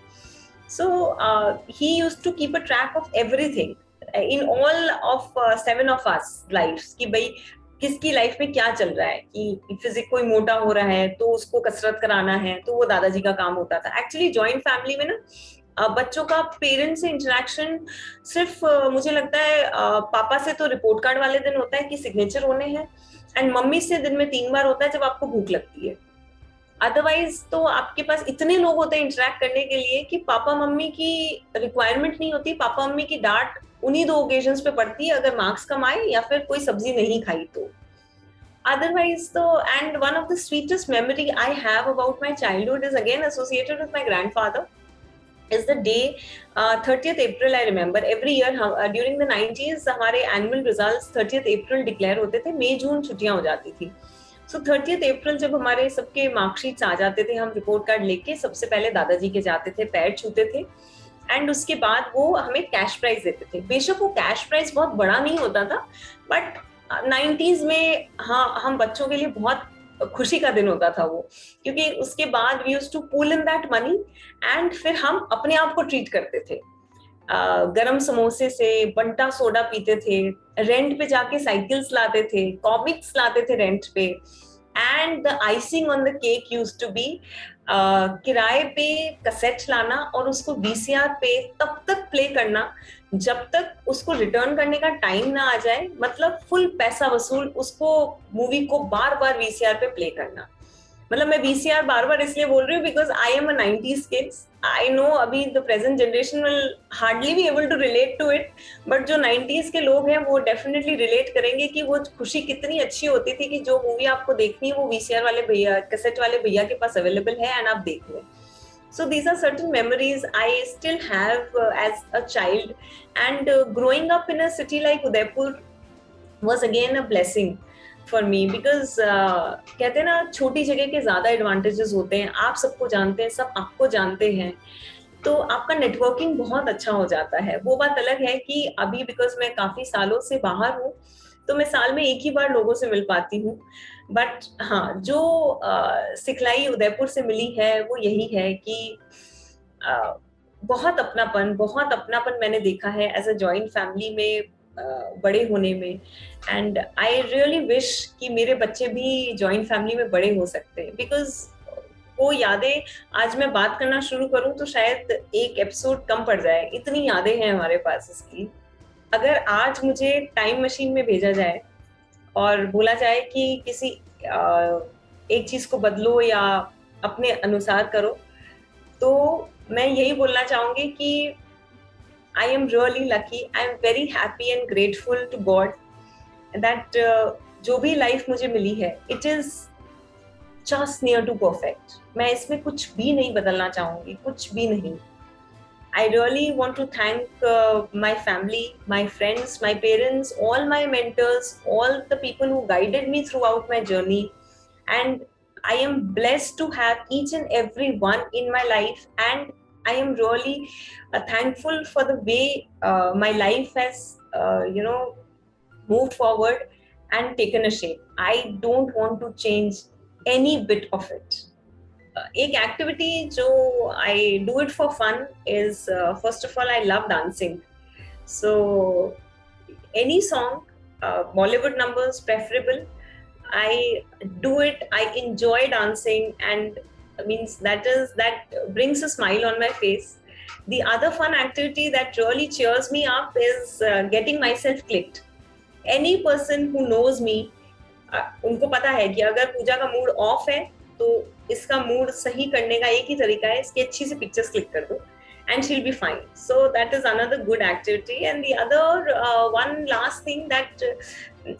[SPEAKER 2] So he used to keep a track of everything in all of 7 of us lives, कि भाई किसकी लाइफ में क्या चल रहा है, कि फिजिक कोई मोटा हो रहा है तो उसको कसरत कराना है, तो वो दादाजी का काम होता था. एक्चुअली जॉइंट फैमिली में ना बच्चों का पेरेंट्स से इंटरेक्शन सिर्फ मुझे लगता है पापा से तो रिपोर्ट कार्ड वाले दिन होता है कि सिग्नेचर होने हैं, एंड मम्मी से दिन में 3 बार होता है जब आपको भूख लगती है. अदरवाइज तो आपके पास इतने लोग होते हैं इंटरेक्ट करने के लिए कि पापा मम्मी की रिक्वायरमेंट नहीं होती. पापा मम्मी की डांट उन्हीं 2 ओकेजन्स पे पड़ती है, अगर मार्क्स कम आए या फिर कोई सब्जी नहीं खाई तो. Otherwise, though, and one of the sweetest memory I have about my childhood is again associated with my grandfather. Is the day 30th April. I remember every year during the 90s हमारे annual results 30th April declare होते थे. मई जून छुट्टियां हो जाती थी. So 30th April जब हमारे सबके मार्कशीट्स आ जाते थे, हम रिपोर्ट कार्ड लेके सबसे पहले दादाजी के जाते थे, पैर छूते थे, एंड उसके बाद वो हमें कैश प्राइज देते थे. बेशक वो कैश प्राइज बहुत बड़ा नहीं होता था, बट 90s में हाँ हम बच्चों के लिए बहुत खुशी का दिन होता था वो, क्योंकि उसके बाद we used to pool in that money and फिर हम अपने आप को ट्रीट करते थे. गरम समोसे से बंटा सोडा पीते थे, रेंट पे जाके साइकिल्स लाते थे, कॉमिक्स लाते थे रेंट पे, and the icing on the cake used to be किराए पे कैसेट लाना और उसको वीसीआर पे तब तक प्ले करना जब तक उसको रिटर्न करने का टाइम ना आ जाए. मतलब फुल पैसा वसूल उसको मूवी को बार बार वीसीआर पे प्ले करना. मतलब मैं वीसीआर बार बार इसलिए बोल रही हूँ because I am a 90s kids. I know अभी the present generation will hardly be able to relate to it, but जो 90s के लोग हैं वो डेफिनेटली रिलेट करेंगे कि वो खुशी कितनी अच्छी होती थी कि जो मूवी आपको देखनी है वो वीसीआर वाले भैया, कैसेट वाले भैया के पास अवेलेबल है एंड आप देख लें. So these are certain memories I still have as a child, and growing up in a city like Udaipur was again a blessing for me because कहते हैं ना छोटी जगह के ज्यादा एडवांटेजेस होते हैं. आप सबको जानते हैं, सब आपको जानते हैं, तो आपका नेटवर्किंग बहुत अच्छा हो जाता है. वो बात अलग है कि अभी बिकॉज मैं काफी सालों से बाहर हूँ तो मैं साल में एक ही बार लोगों से मिल पाती हूँ, बट हाँ जो सिखलाई उदयपुर से मिली है वो यही है कि बहुत अपनापन मैंने देखा है एज अ जॉइंट फैमिली में. बड़े होने में. एंड आई रियली विश कि मेरे बच्चे भी जॉइंट फैमिली में बड़े हो सकते हैं, बिकॉज वो यादें आज मैं बात करना शुरू करूं तो शायद एक एपिसोड कम पड़ जाए, इतनी यादें हैं हमारे पास इसकी. अगर आज मुझे टाइम मशीन में भेजा जाए और बोला जाए कि किसी एक चीज को बदलो या अपने अनुसार करो, तो मैं यही बोलना चाहूंगी कि I am really lucky. I am very happy and grateful to God that जो भी लाइफ मुझे मिली है, it is just near to perfect. मैं इसमें कुछ भी नहीं बदलना चाहूंगी, कुछ भी नहीं. I really want to thank my family, my friends, my parents, all my mentors, all the people who guided me throughout my journey. And I am blessed to have each and every one in my life. And I am really thankful for the way my life has, moved forward and taken a shape. I don't want to change any bit of it. एक एक्टिविटी जो I do it for fun is, first of all I love dancing. So any song, Bollywood numbers preferable, I do it, I enjoy dancing, and means that brings a smile on my face. The other fun activity that really cheers me up is getting myself clicked. Any person who knows me, उनको पता है कि अगर पूजा का मूड ऑफ है तो इसका मूड सही करने का एक ही तरीका है, इसकी अच्छी सी पिक्चर्स क्लिक कर दो and she'll be fine. So that is another good activity. And the other one last thing that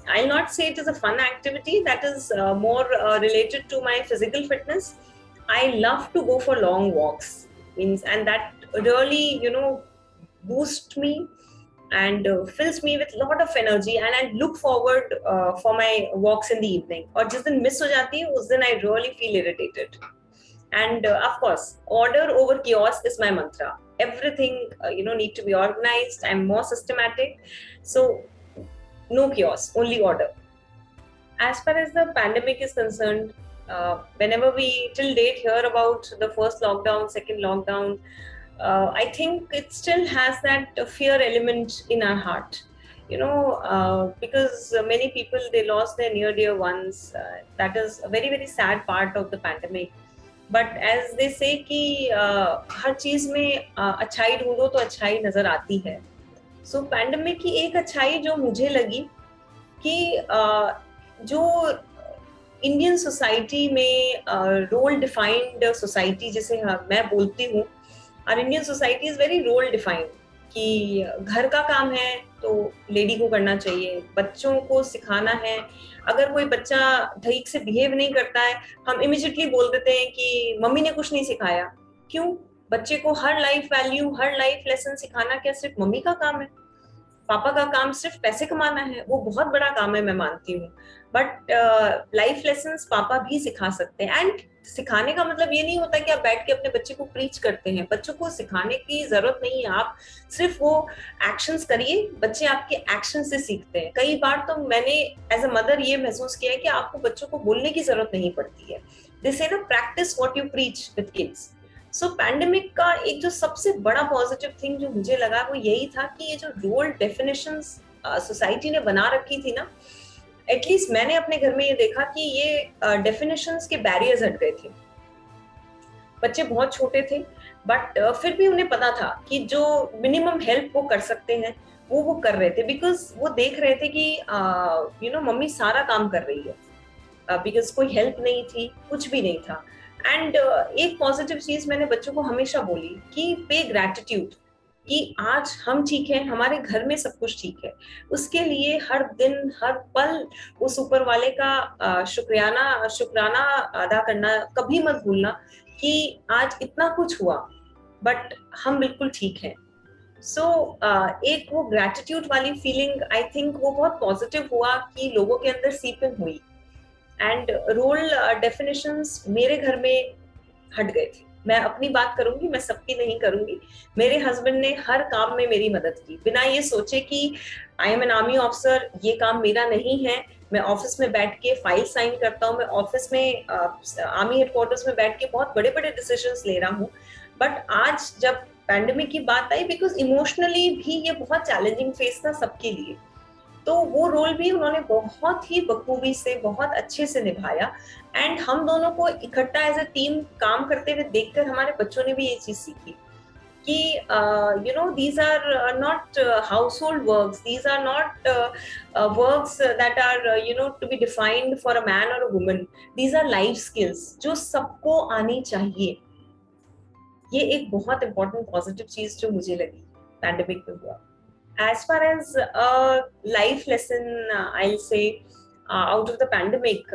[SPEAKER 2] I'll not say it is a fun activity, that is more related to my physical fitness. I love to go for long walks, and that really boosts me and fills me with a lot of energy, and I look forward for my walks in the evening. और जिस दिन मिस हो जाती है उस दिन I really feel irritated. And of course, order over chaos is my mantra. Everything need to be organized. I'm more systematic. So no chaos, only order. As far as the pandemic is concerned, whenever we till date hear about the first lockdown, second lockdown, I think it still has that fear element in our heart. Because many people, they lost their near dear ones. That is a very, very sad part of the pandemic. But as they say कि हर चीज में अच्छाई ढूंढो तो अच्छाई नजर आती है. सो पैंडेमिक की एक अच्छाई जो मुझे लगी कि जो इंडियन सोसाइटी में रोल डिफाइंड सोसाइटी जिसे मैं बोलती हूँ, और Indian society is very role defined कि घर का काम है तो लेडी को करना चाहिए, बच्चों को सिखाना है. अगर कोई बच्चा ठीक से बिहेव नहीं करता है, हम इमीडिएटली बोल देते हैं कि मम्मी ने कुछ नहीं सिखाया. क्यों? बच्चे को हर लाइफ वैल्यू, हर लाइफ लेसन सिखाना क्या सिर्फ मम्मी का काम है? पापा का काम सिर्फ पैसे कमाना है? वो बहुत बड़ा काम है, मैं मानती हूँ, बट लाइफ लेसन्स पापा भी सिखा सकते हैं. एंड सिखाने का मतलब ये नहीं होता कि आप बैठ के अपने बच्चे को प्रीच करते हैं. बच्चों को सिखाने की जरूरत नहीं है, आप सिर्फ वो एक्शंस करिए, बच्चे आपके एक्शन से सीखते हैं. कई बार तो मैंने एज अ मदर ये महसूस किया है कि आपको बच्चों को बोलने की जरूरत नहीं पड़ती है. दे से ना, practice what you preach with kids. So pandemic का एक जो सबसे बड़ा पॉजिटिव थिंग जो मुझे लगा वो यही था कि ये जो रोल डेफिनेशंस सोसाइटी ने बना रखी थी ना, एटलीस्ट मैंने अपने घर में ये देखा कि ये डेफिनेशंस के बैरियर्स हट गए थे. बच्चे बहुत छोटे थे, बट फिर भी उन्हें पता था कि जो मिनिमम हेल्प वो कर सकते हैं वो कर रहे थे, बिकॉज वो देख रहे थे कि मम्मी सारा काम कर रही है, बिकॉज कोई हेल्प नहीं थी, कुछ भी नहीं था. एंड एक पॉजिटिव चीज मैंने बच्चों को हमेशा बोली कि पे ग्रैटिट्यूड, कि आज हम ठीक हैं, हमारे घर में सब कुछ ठीक है. उसके लिए हर दिन हर पल उस ऊपर वाले का शुक्राना अदा करना कभी मत भूलना कि आज इतना कुछ हुआ बट हम बिल्कुल ठीक हैं. सो एक वो ग्रैटिट्यूड वाली फीलिंग, आई थिंक वो बहुत पॉजिटिव हुआ कि लोगों के अंदर सीप इन हुई. एंड रोल डेफिनेशंस मेरे घर में हट गए थे. मैं अपनी बात करूंगी, मैं सबकी नहीं करूंगी. मेरे हस्बैंड ने हर काम में मेरी मदद की, बिना ये सोचे कि I am an army officer, ये काम मेरा नहीं है. मैं ऑफिस में बैठ के फाइल साइन करता हूँ, मैं ऑफिस में आर्मी हेडक्वार्टर्स में बैठ के बहुत बड़े बड़े डिसीजंस ले रहा हूँ. बट आज जब पैंडेमिक की बात आई बिकॉज इमोशनली भी ये बहुत चैलेंजिंग फेस था सबके लिए, तो वो रोल भी उन्होंने बहुत ही बखूबी से बहुत अच्छे से निभाया। एंड हम दोनों को इकट्ठा एज अ टीम काम करते हुए देखकर हमारे बच्चों ने भी ये चीज सीखी कि you know these are not household works, these are not works that are you know to be defined for a man और a woman, these are life skills जो सबको आनी चाहिए। ये एक बहुत इंपॉर्टेंट पॉजिटिव चीज जो मुझे लगी पैंडेमिक में हुआ। As far as a life lesson, I'll say out of the pandemic,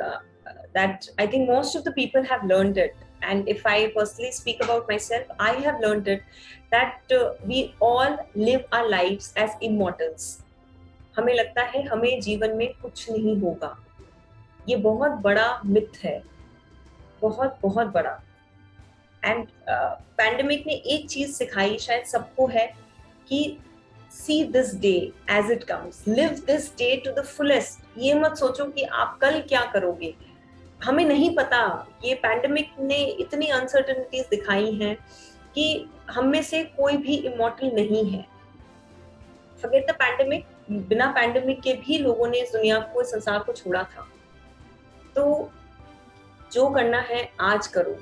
[SPEAKER 2] that I think most of the people have learned it. And if I personally speak about myself, I have learned it that we all live our lives as immortals. हमें लगता है हमें जीवन में कुछ नहीं होगा, ये बहुत बड़ा मिथ है, बहुत बहुत बड़ा। एंड पैंडेमिक ने एक चीज सिखाई शायद सबको है कि see this day as it comes, live this day to the fullest। ये मत सोचो कि आप कल क्या करोगे, हमें नहीं पता। ये पैंडेमिक ने इतनी अनसर्टेनिटीज दिखाई हैं कि हम में से कोई भी इमॉर्टल नहीं है। फॉरगेट द पैंडेमिक, बिना पैंडेमिक के भी लोगों ने इस दुनिया को, इस संसार को छोड़ा था। तो जो करना है आज करो।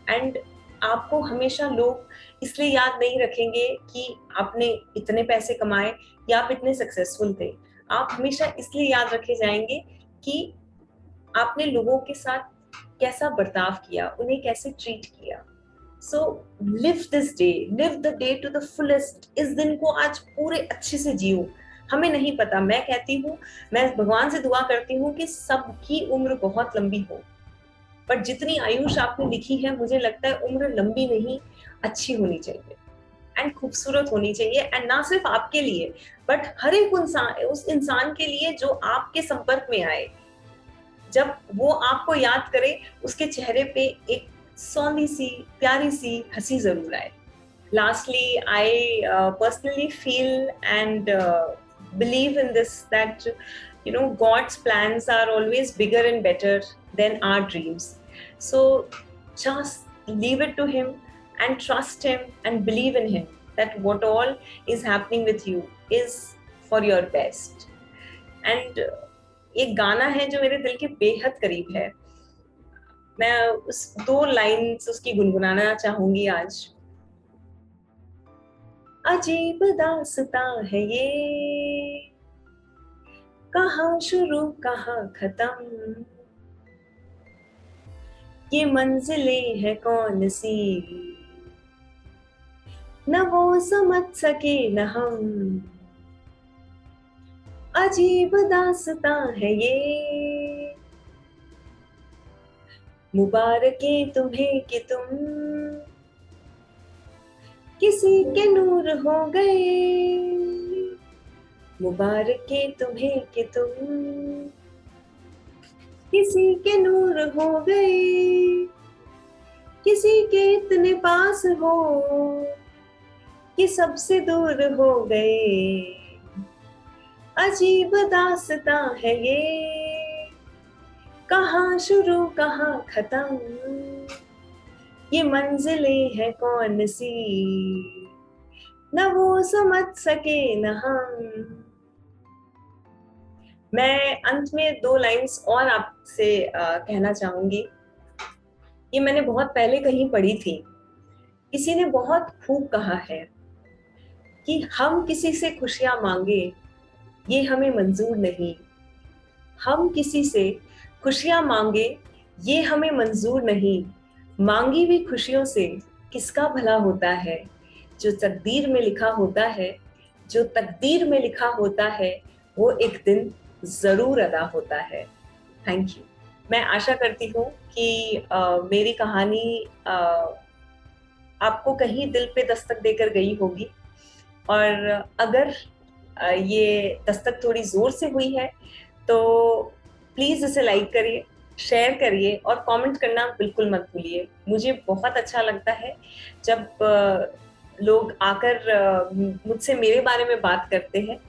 [SPEAKER 2] एंड आपको हमेशा लोग इसलिए याद नहीं रखेंगे कि आपने इतने पैसे कमाए या आप इतने सक्सेसफुल थे, आप हमेशा इसलिए याद रखे जाएंगे कि आपने लोगों के साथ कैसा बर्ताव किया, उन्हें कैसे ट्रीट किया। So live this day, live the day to the fullest. इस दिन को आज पूरे अच्छे से जियो। हमें नहीं पता, मैं कहती हूँ, मैं भगवान से दुआ करती हूँ कि सबकी उम्र बहुत लंबी हो, पर जितनी आयुष आपने लिखी है मुझे लगता है उम्र लंबी नहीं, अच्छी होनी चाहिए एंड खूबसूरत होनी चाहिए। एंड ना सिर्फ आपके लिए बट हर एक इंसान, उस इंसान के लिए जो आपके संपर्क में आए, जब वो आपको याद करे उसके चेहरे पे एक सौंधी सी प्यारी सी हंसी जरूर आए। Lastly I personally feel and believe in this that you know God's plans are always bigger and better than our dreams. So just leave it to him and trust him and believe in him that what all is happening with you is for your best. And एक गाना है जो मेरे दिल के बेहद करीब है, मैं उस 2 लाइन्स उसकी गुनगुनाना चाहूंगी आज। अजीब दास्तां है ये, कहाँ शुरू कहाँ खत्म, ये मंजिलें है कौन सी, न वो समझ सके न हम। अजीब दास्तां है ये, मुबारकें तुम्हें कि तुम किसी के नूर हो गए, मुबारकें तुम्हें कि तुम किसी के नूर हो गए, किसी के इतने पास हो कि सबसे दूर हो गए। अजीब दास्तां है ये, कहाँ शुरू कहाँ खत्म, ये मंजिलें हैं कौन सी, न वो समझ सके न हम। मैं अंत में 2 लाइंस और आपसे कहना चाहूंगी। ये मैंने बहुत पहले कहीं पढ़ी थी, किसी ने बहुत खूब कहा है कि हम किसी से खुशियां मांगे ये हमें मंजूर नहीं, हम किसी से खुशियां मांगे ये हमें मंजूर नहीं, मांगी हुई खुशियों से किसका भला होता है, जो तकदीर में लिखा होता है, जो तकदीर में लिखा होता है वो एक दिन जरूर अदा होता है। Thank you. मैं आशा करती हूँ कि मेरी कहानी आपको कहीं दिल पे दस्तक देकर गई होगी, और अगर ये दस्तक थोड़ी जोर से हुई है तो प्लीज इसे लाइक करिए, शेयर करिए और कमेंट करना बिल्कुल मत भूलिए। मुझे बहुत अच्छा लगता है जब लोग आकर मुझसे मेरे बारे में बात करते हैं,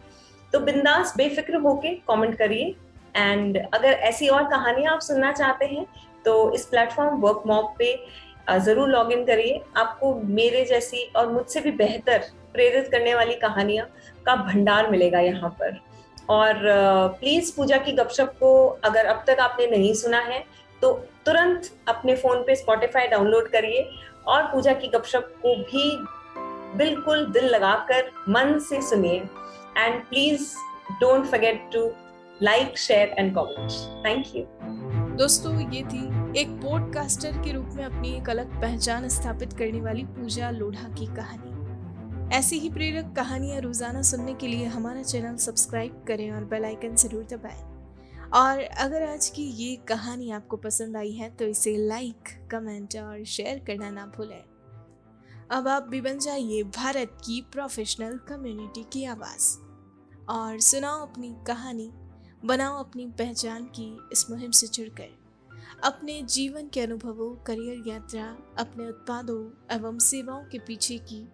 [SPEAKER 2] तो बिंदास बेफिक्र होके कमेंट करिए। एंड अगर ऐसी और कहानियां आप सुनना चाहते हैं तो इस प्लेटफॉर्म वर्क मॉब पे जरूर लॉग इन करिए। आपको मेरे जैसी और मुझसे भी बेहतर प्रेरित करने वाली कहानियां का भंडार मिलेगा यहाँ पर। और प्लीज पूजा की गपशप को अगर अब तक आपने नहीं सुना है तो तुरंत अपने फोन पे स्पॉटिफाई डाउनलोड करिए और पूजा की गपशप को भी बिल्कुल दिल लगाकर मन से सुनिए। And please don't forget to like, share and comment. Thank you.
[SPEAKER 1] दोस्तों, ये थी एक पॉडकास्टर के रूप में अपनी एक अलग पहचान स्थापित करने वाली पूजा लोढ़ा की कहानी। ऐसी ही प्रेरक कहानियां रोजाना सुनने के लिए हमारा चैनल सब्सक्राइब करें और बेल आइकन जरूर दबाएं। और अगर आज की ये कहानी आपको पसंद आई है तो इसे लाइक, कमेंट और शेयर करना ना भूलें। अब आप भी बन जाइए भारत की प्रोफेशनल कम्युनिटी की आवाज़ और सुनाओ अपनी कहानी, बनाओ अपनी पहचान की इस मुहिम से जुड़कर अपने जीवन के अनुभवों, करियर यात्रा, अपने उत्पादों एवं सेवाओं के पीछे की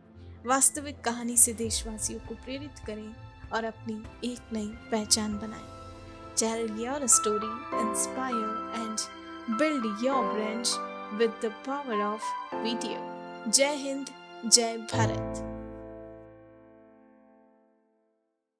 [SPEAKER 1] वास्तविक कहानी से देशवासियों को प्रेरित करें और अपनी एक नई पहचान बनाएं। Tell your story, inspire and build your brand with the power of video. जय हिंद, जय भारत।